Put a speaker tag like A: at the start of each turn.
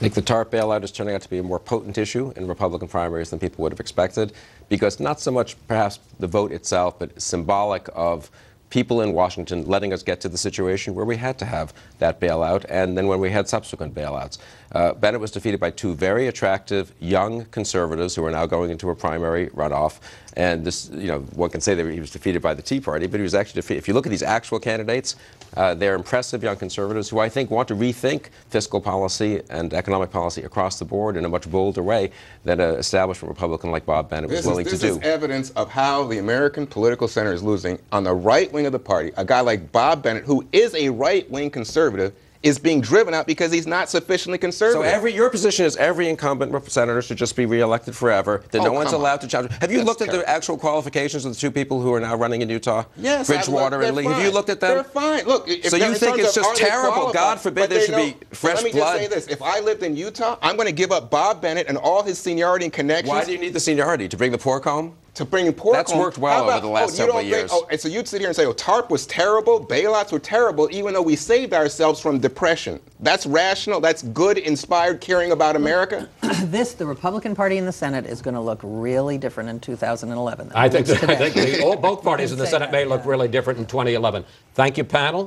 A: think the TARP bailout is turning out to be a more potent issue in Republican primaries than people would have expected, because not so much perhaps the vote itself, but symbolic of people in Washington letting us get to the situation where we had to have that bailout, and then when we had subsequent bailouts. Bennett was defeated by two very attractive young conservatives who are now going into a primary runoff. And this, you know, one can say that he was defeated by the Tea Party, but he was actually defeated. If you look at these actual candidates, they're impressive young conservatives who I think want to rethink fiscal policy and economic policy across the board in a much bolder way than an establishment Republican like Bob Bennett was willing to do.
B: This is evidence of how the American political center is losing. On the right wing of the party, a guy like Bob Bennett, who is a right-wing conservative, is being driven out because he's not sufficiently conservative.
A: So your position is every incumbent senator should just be reelected forever, that no one's allowed to challenge. Have you looked at the actual qualifications of the two people who are now running in Utah?
B: Yes.
A: Bridgewater and Lee. Have you looked at them?
B: They're fine. Look,
A: so you think it's just terrible? God forbid there should be fresh blood.
B: Let me just say this. If I lived in Utah, I'm going to give up Bob Bennett and all his seniority and connections.
A: Why do you need the seniority? To bring the pork home?
B: To bring pork
A: That's
B: home.
A: worked well over the last several years.
B: And so you'd sit here and say, oh, TARP was terrible, bailouts were terrible, even though we saved ourselves from depression. That's rational, that's good, inspired, caring about America?
C: The Republican Party in the Senate is going to look really different in 2011.
D: I think both parties in the Senate may look really different in 2011. Thank you, panel.